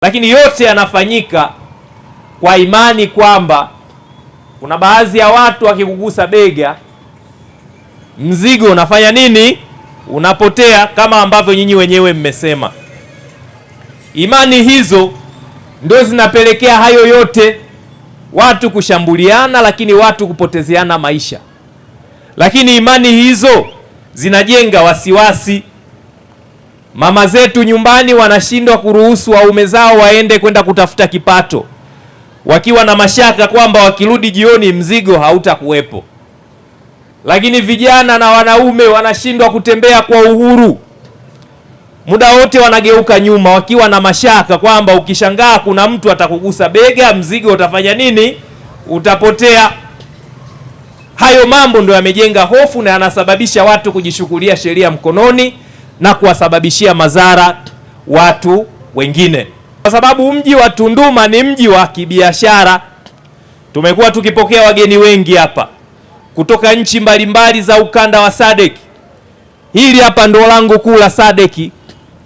Lakini yote yanafanyika kwa imani kwamba kuna baadhi ya watu wakikugusa bega, mzigo unafanya nini? Unapotea, kama ambavyo nyinyi wenyewe mmesema. Imani hizo ndio zinapelekea hayo yote, watu kushambuliana, lakini watu kupotezeana maisha. Lakini imani hizo zinajenga wasiwasi. Mama zetu nyumbani wanashindwa kuruhusu waume zao waende kwenda kutafuta kipato, wakiwa na mashaka kwamba wakirudi jioni mzigo hautakuwepo. Lakini vijana na wanaume wanashindwa kutembea kwa uhuru, muda wote wanageuka nyuma, wakiwa na mashaka kwamba ukishangaa kuna mtu atakugusa bega, mzigo utafanya nini? Utapotea. Hayo mambo ndio yamejenga hofu na yanasababisha watu kujishughulia sheria mkononi na kuwasababishia madhara watu wengine. Kwa sababu mji wa Tunduma ni mji wa kibiashara. Tumekuwa tukipokea wageni wengi hapa kutoka nchi mbalimbali za ukanda wa SADC. Hili hapa ndo lango kuu la SADC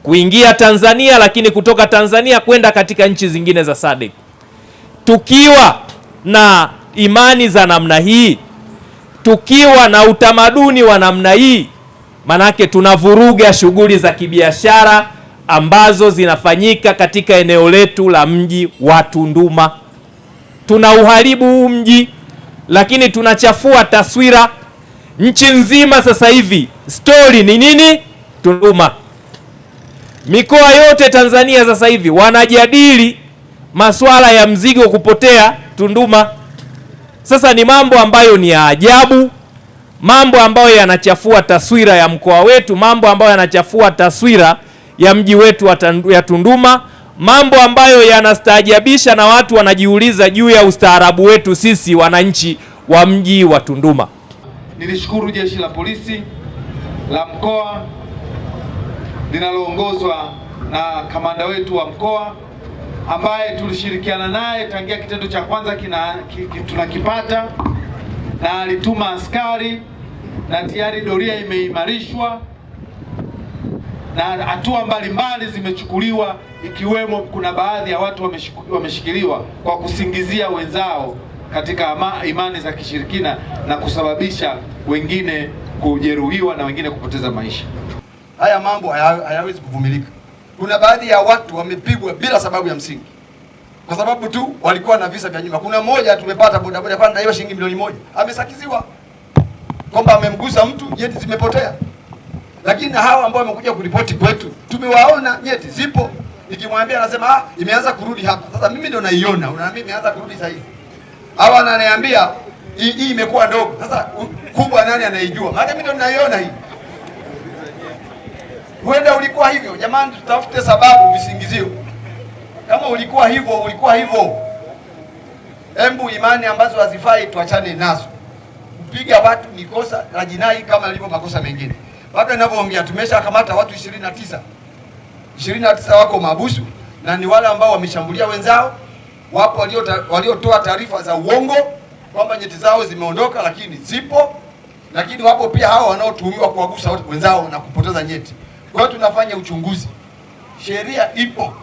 kuingia Tanzania, lakini kutoka Tanzania kwenda katika nchi zingine za SADC. Tukiwa na imani za namna hii, tukiwa na utamaduni wa namna hii, manake tunavuruga shughuli za kibiashara ambazo zinafanyika katika eneo letu la mji wa Tunduma. Tunauharibu huu mji, lakini tunachafua taswira nchi nzima. Sasa hivi story ni nini? Tunduma. Mikoa yote Tanzania sasa hivi wanajadili masuala ya mzigo kupotea Tunduma. Sasa ni mambo ambayo ni ya ajabu, mambo ambayo yanachafua taswira ya mkoa wetu, mambo ambayo yanachafua taswira ya mji wetu wa Tunduma, mambo ambayo yanastaajabisha na watu wanajiuliza juu ya ustaarabu wetu sisi wananchi wa mji wa Tunduma. Nilishukuru jeshi la polisi la mkoa linaloongozwa na kamanda wetu wa mkoa ambaye tulishirikiana naye tangia kitendo cha kwanza tunakipata, na alituma askari na tayari doria imeimarishwa na hatua mbalimbali zimechukuliwa, ikiwemo kuna baadhi ya watu wameshikiliwa kwa kusingizia wenzao katika imani za kishirikina na kusababisha wengine kujeruhiwa na wengine kupoteza maisha. Haya mambo hayawezi kuvumilika. Kuna baadhi ya watu wamepigwa bila sababu ya msingi, kwa sababu tu walikuwa na visa vya nyuma. Kuna mmoja tumepata bodaboda kwa ndaiwa shilingi milioni 1, amesakiziwa kwamba amemgusa mtu, nyeti zimepotea. Lakini hawa ambao wamekuja kuripoti kwetu tumewaona nyeti zipo, nikimwambia anasema imeanza kurudi hapa. Sasa mimi ndo naiona, unaambia imeanza kurudi sasa hivi. Hawa ananiambia hii imekuwa ndogo. Sasa kubwa nani anaijua? Maana mimi ndo naiona hii. Huenda ulikuwa hivyo. Jamani, tutafute sababu, visingizio. Kama ulikuwa hivyo. Embu imani ambazo hazifai tuachane nazo. Kupiga watu ni kosa la jinai kama ilivyo makosa mengine. Mpaka ninavyoongea tumeshakamata watu 29. 29 wako mahabusu na ni wale ambao wameshambulia wenzao. Wapo waliotoa taarifa za uongo kwamba nyeti zao zimeondoka, lakini zipo. Lakini wapo pia hao wanaotuhumiwa kuwagusa wenzao na kupoteza nyeti. Kwa hiyo tunafanya uchunguzi. Sheria ipo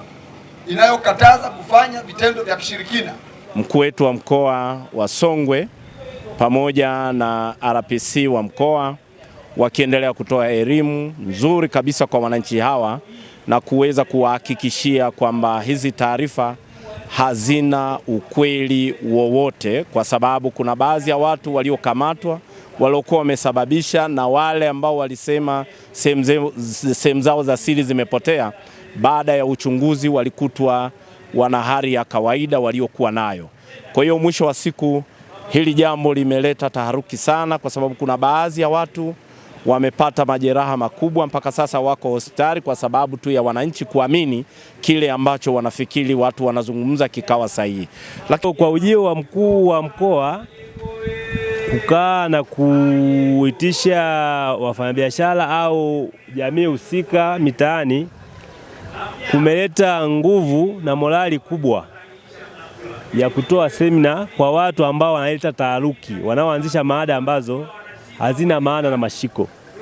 inayokataza kufanya vitendo vya kishirikina. Mkuu wetu wa mkoa wa Songwe pamoja na RPC wa mkoa wakiendelea kutoa elimu nzuri kabisa kwa wananchi hawa na kuweza kuwahakikishia kwamba hizi taarifa hazina ukweli wowote, kwa sababu kuna baadhi ya watu waliokamatwa waliokuwa wamesababisha, na wale ambao walisema sehemu zao za siri zimepotea, baada ya uchunguzi walikutwa wana hali ya kawaida waliokuwa nayo. Kwa hiyo mwisho wa siku hili jambo limeleta taharuki sana, kwa sababu kuna baadhi ya watu wamepata majeraha makubwa, mpaka sasa wako hospitali kwa sababu tu ya wananchi kuamini kile ambacho wanafikiri watu wanazungumza kikawa sahihi. Lakini kwa ujio wa mkuu wa mkoa kukaa na kuitisha wafanyabiashara au jamii husika mitaani kumeleta nguvu na morali kubwa ya kutoa semina kwa watu ambao wanaleta taharuki, wanaoanzisha maada ambazo hazina maana na mashiko.